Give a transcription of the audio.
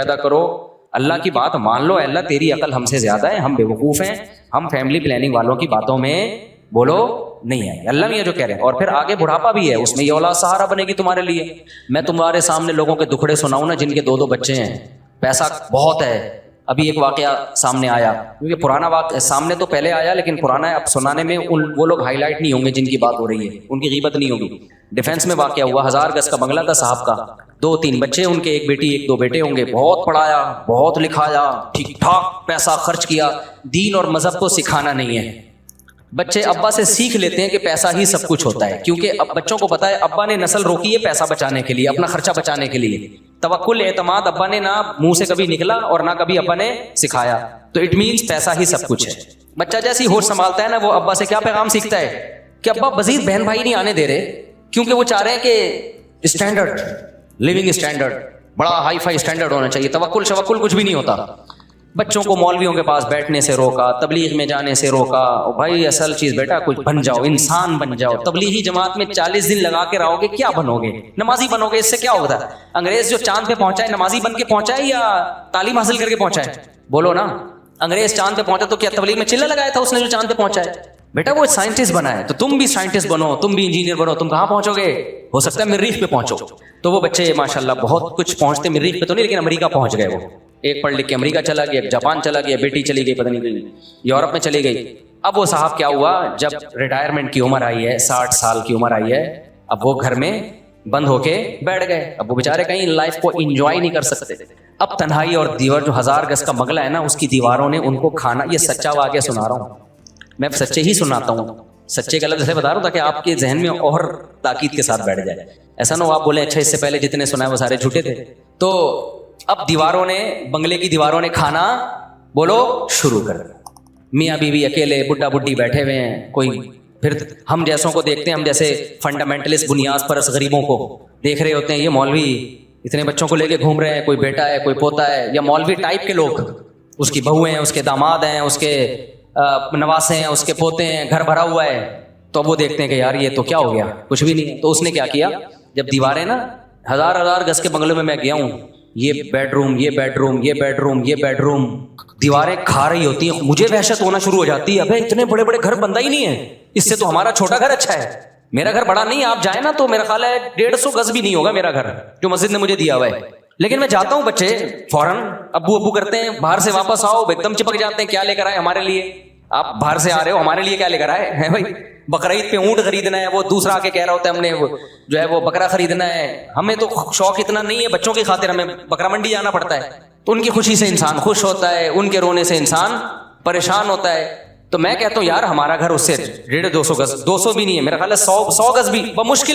پیدا کرو, اللہ کی بات مان لو. اللہ تیری عقل ہم سے زیادہ ہے, ہم بیوقوف ہیں, ہم فیملی پلاننگ والوں کی باتوں میں بولو نہیں ہے. اللہ بھی یہ جو کہہ رہے ہیں. اور پھر آگے بڑھاپا بھی ہے, اس میں یہ اولاد سہارا بنے گی تمہارے لیے. میں تمہارے سامنے لوگوں کے دکھڑے سناؤں نا جن کے 2 بچے ہیں, پیسہ بہت ہے. ابھی ایک واقعہ سامنے آیا, کیونکہ پرانا واقعہ سامنے تو پہلے آیا لیکن پرانا ہے, اب سنانے میں وہ لوگ ہائی لائٹ نہیں ہوں گے جن کی بات ہو رہی ہے, ان کی غیبت نہیں ہوگی. ڈیفینس میں واقعہ ہوا, 1000 گز کا بنگلہ تھا صاحب کا, 2-3 بچے ان کے, ایک بیٹی 1-2 بیٹے ہوں گے. بہت پڑھایا, بہت لکھایا, ٹھیک ٹھاک پیسہ خرچ کیا. دین اور مذہب کو سکھانا نہیں ہے. بچے ابا سے سیکھ لیتے ہیں کہ پیسہ ہی سب کچھ ہوتا ہے, کیونکہ اب بچوں کو پتا ہے ابا نے نسل روکی ہے پیسہ بچانے کے لیے, اپنا خرچہ بچانے کے لیے. توکل اعتماد ابا نے نہ منہ سے کبھی نکلا اور نہ کبھی ابا نے سکھایا, تو اٹ مینس پیسہ ہی سب کچھ ہے. بچہ جیسی ہوش سنبھالتا ہے نا, وہ ابا سے کیا پیغام سیکھتا ہے کہ ابا مزید بہن بھائی نہیں آنے دے رہے, کیونکہ وہ چاہ رہے ہیں کہ اسٹینڈرڈ, لیونگ اسٹینڈرڈ بڑا ہائی فائی اسٹینڈرڈ ہونا چاہیے. توکل شوکل کچھ بھی نہیں ہوتا. بچوں کو مولویوں کے پاس بیٹھنے سے روکا, تبلیغ میں جانے سے روکا. بھائی اصل چیز بیٹا کچھ بن جاؤ, انسان بن جاؤ. تبلیغی جماعت میں 40 دن لگا کے رہو گے, کیا بنو گے؟ نمازی بنو گے, اس سے کیا ہوتا ہے؟ انگریز جو چاند پہ پہنچا ہے نمازی بن کے پہنچا ہے یا تعلیم حاصل کر کے پہنچا ہے؟ بولو نا. انگریز چاند پہ پہنچا تو کیا تبلیغ میں چلہ لگایا تھا اس نے جو چاند پہ پہنچا ہے؟ بیٹا وہ سائنٹسٹ بنا ہے, تو تم بھی سائنٹسٹ بنو, تم بھی انجینئر بنو. تم کہاں پہنچو گے؟ ہو سکتا ہے مریخ پہ پہنچو. تو وہ بچے ماشاءاللہ بہت کچھ پہنچتے, مریخ پہ تو نہیں لیکن امریکہ پہنچ گئے. وہ ایک پڑھ لکھ کے امریکہ چلا گیا, ایک جاپان چلا گیا, بیٹی چلی گئی پتہ نہیں یورپ میں چلی گئی. اب وہ صاحب کیا ہوا, جب ریٹائرمنٹ کی عمر آئی ہے, 60 سال کی عمر آئی ہے, اب وہ گھر میں بند ہو کے بیٹھ گئے. اب وہ بیچارے کہیں لائف کو انجوائے نہیں کر سکتے. اب تنہائی اور دیوار, جو 1000 گز کا بنگلہ ہے نا, اس کی دیواروں نے ان کو کھانا. یہ سچا واقعہ سنا رہا ہوں میں, سچے ہی سناتا ہوں, سچے کا لفظ بتا رہا ہوں تاکہ آپ کے ذہن میں اور تاکید کے ساتھ بیٹھ جائے. ایسا نہ ہو آپ بولیں اچھا اس سے پہلے جتنے سنا ہے وہ سارے جھوٹے تھے. تو اب دیواروں نے, بنگلے کی دیواروں نے کھانا بولو شروع کر دیا. میاں بیوی اکیلے, بڈھا بڈھی بیٹھے ہوئے ہیں. کوئی پھر ہم جیسوں کو دیکھتے ہیں, ہم جیسے فنڈامنٹلسٹ بنیاد پرست غریبوں کو دیکھ رہے ہوتے ہیں, یہ مولوی اتنے بچوں کو لے کے گھوم رہے ہیں, کوئی بیٹا ہے کوئی پوتا ہے, یا مولوی ٹائپ کے لوگ, اس کی بہویں ہیں, اس کے داماد ہیں, اس کے نواسے ہیں, اس کے پوتے ہیں, گھر بھرا ہوا ہے. تو وہ دیکھتے ہیں کہ یار یہ تو کیا ہو گیا, کچھ بھی نہیں. تو اس نے کیا کیا, جب دیواریں نا 1000 گز کے بنگلے میں گیا ہوں, یہ بیڈ روم, یہ بیڈ روم, یہ بیڈ روم, یہ بیڈ روم, دیواریں کھا رہی ہوتی ہیں. مجھے وحشت ہونا شروع ہو جاتی ہے, ابے اتنے بڑے بڑے گھر بندہ ہی نہیں ہے, اس سے تو ہمارا چھوٹا گھر اچھا ہے. میرا گھر بڑا نہیں ہے, آپ جائیں نا تو میرا خیال ہے 150 گز بھی نہیں ہوگا میرا گھر جو مسجد نے مجھے دیا ہوا ہے. لیکن میں جاتا ہوں, بچے فوراً ابو کرتے ہیں, باہر سے واپس آؤ ایک دم چپک جاتے ہیں, کیا لے کر آئے ہمارے لیے؟ آپ باہر سے آ رہے ہو, ہمارے لیے کیا لے کر آئے ہیں بھائی؟ بقرعید پہ اونٹ خریدنا ہے, وہ دوسرا آ کے کہہ رہا ہوتا ہے ہم نے جو ہے وہ بکرا خریدنا ہے. ہمیں تو شوق اتنا نہیں ہے, بچوں کی خاطر ہمیں بکرا منڈی جانا پڑتا ہے. تو ان کی خوشی سے انسان خوش ہوتا ہے, ان کے رونے سے انسان پریشان ہوتا ہے. تو میں کہتا ہوں یار ہمارا گھر اس سے 150-200 گز, 200 بھی نہیں ہے میرا خیال ہے, 100 گز بھی بمشکل